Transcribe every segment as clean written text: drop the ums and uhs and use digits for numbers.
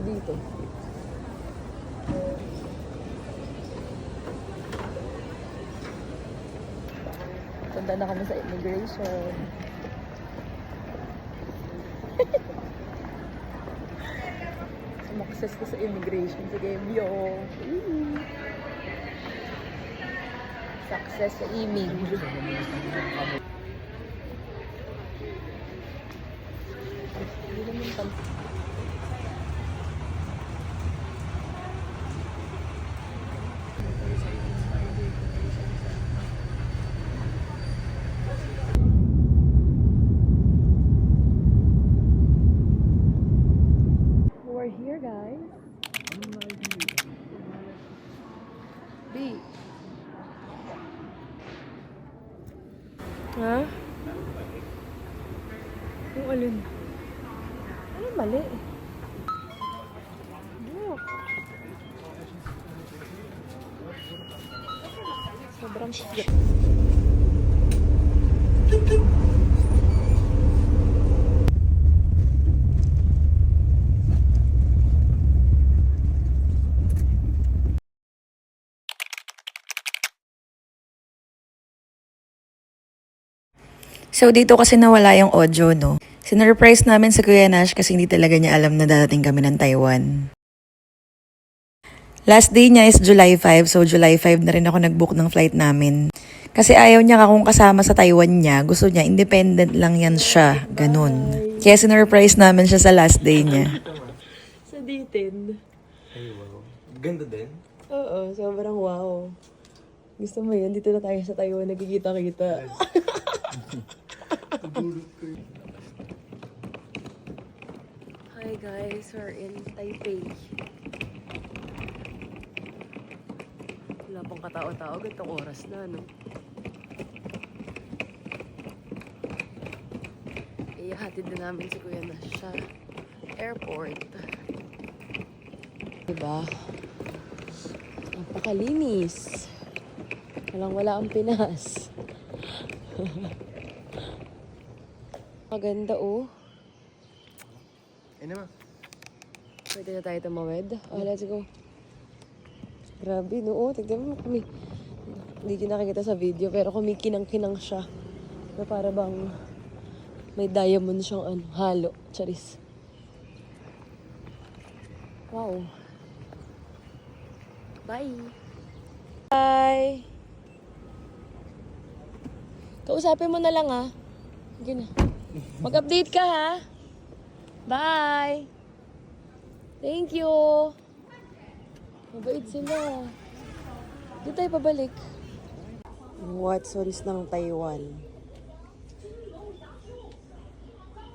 dito. Tanda na kami sa immigration. Sumakses ko sa immigration sa Gemyo. Success sa imig. We're here, guys. B. Ha? Yung alin? Ano mali? Look. Sobrang shit. So dito kasi nawala yung audio, no? Sinurprise namin si Kuya Nash kasi hindi talaga niya alam na dadating kami ng Taiwan. Last day niya is July 5, so July 5 na rin ako nag-book ng flight namin. Kasi ayaw niya akong kasama sa Taiwan niya. Gusto niya, independent lang yan siya. Ganun. Kaya sinurprise namin siya sa last day niya. Sa Ditin. Ay, wow. Ganda din. Oo, sobrang wow. Gusto mo yun? Dito na tayo sa Taiwan, nagkikita-kita. Hi guys, we're in Taipei. Wala pang katao-tao, gantong oras na, no? Iyahatid na namin si Kuya Nash sa airport. Diba? Napakalinis. Walang-wala ang Pinas. Maganda, oh. Ay naman. Pwede na tayo tumawid. Oh, let's go. Grabe, no? Oh, tignan mo. Hindi ko nakikita sa video, pero kumikinang-kinang siya. Na para bang may diamond siyang halo. Charis. Wow. Bye. Bye. Kausapin mo na lang, ha? Sige na. Mag-update ka, ha? Bye! Thank you! Mabait sila. Di tayo pabalik. Watsons ng Taiwan.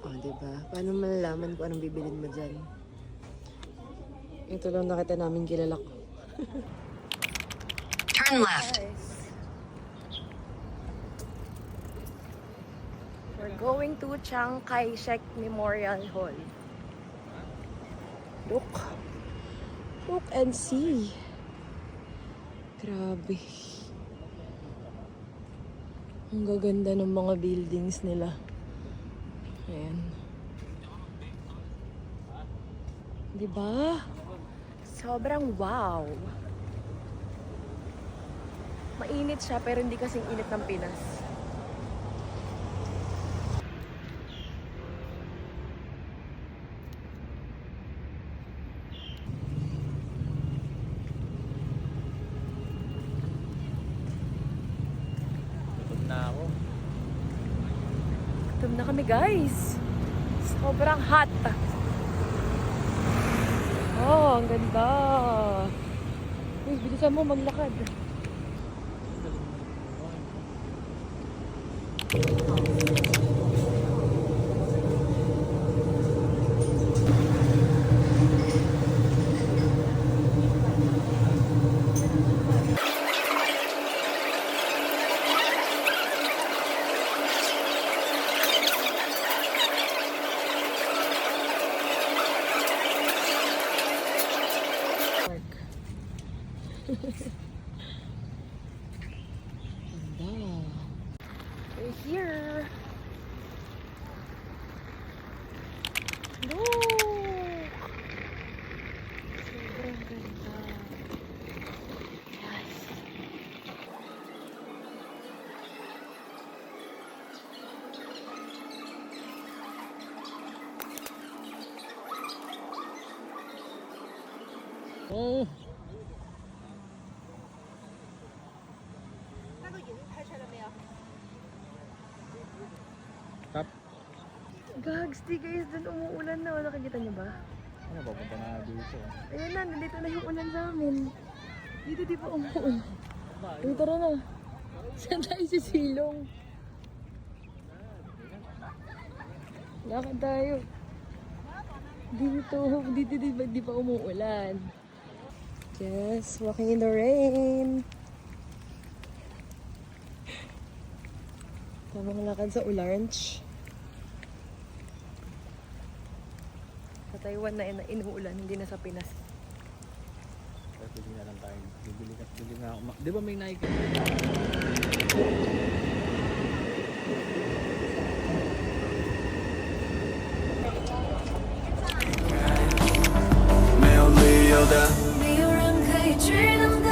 Oh, diba? Paano malalaman kung anong bibilin mo dyan? Ito lang nakita namin kilala ko. Turn left. We're going to Chiang Kai-shek Memorial Hall. Look. Look and see. Grabe. Ang gaganda ng mga buildings nila. Ayan. Diba? Sobrang wow. Mainit siya pero hindi kasing init ng Pinas. Gutom na kami, guys. Sobrang hot. Oh, ang ganda. Uy, bilisan mo maglakad. We're here. Look. Tap. Gags, di guys, dun umuulan na. Nakikita niyo ba? Ano, papunta na dito. Ayan na, nandito na yung ulan sa amin. Dito di pa umuulan. Uy, tara na. Saan tayo sa silong? Lakad tayo. Dito di pa umuulan. Yes, walking in the rain. Tamang lakad sa Ulanch. Sa Taiwan na inuulan, hindi na sa Pinas. Kasi hindi na lang tayo. Bibili nga ako. Di ba may Nike?没有人可以去等待，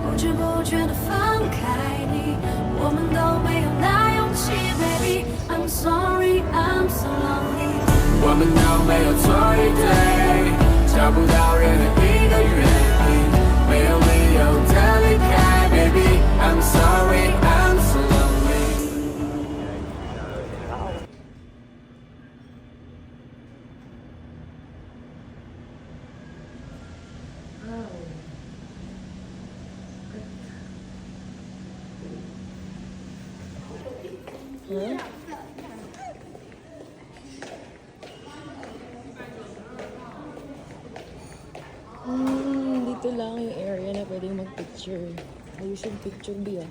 不知不觉地放开你，我们都没有那勇气，baby。I'm sorry, I'm so lonely。我们都没有错与对，找不到任何一个原因，没有理由的离开，baby。I'm sorry, I'm so lonely。Dito lang yung area na pwedeng mag-picture. Ayos yung picture, B, ah.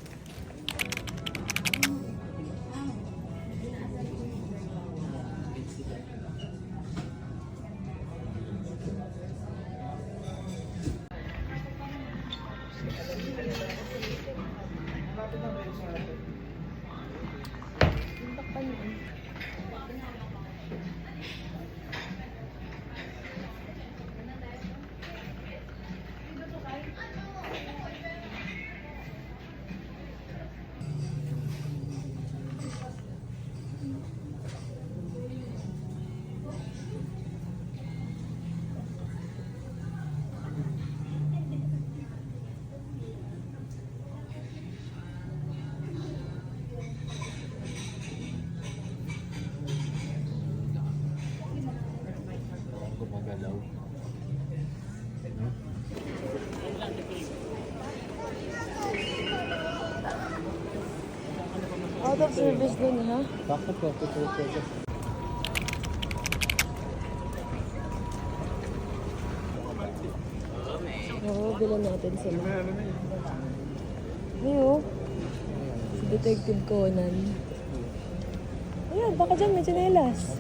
Gumagalaw. Out of service dun, ha? Bakit po? Puto. Oo, bilan natin sila. Ayo. Si Detective Conan. Ayan, baka dyan may tsinelas.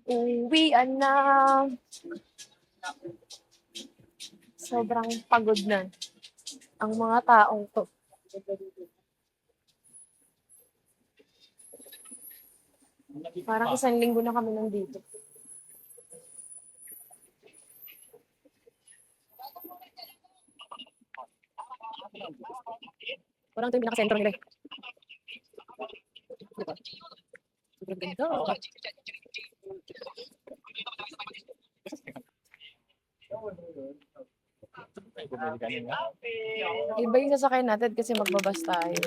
Uwian na. Sobrang pagod na ang mga taong to. Parang 1 linggo na kami nandito. Parang ito yung pinaka-sentro nila eh. Diba? Sobrang ganda. Iba yung sasakay natin kasi magbabas tayo.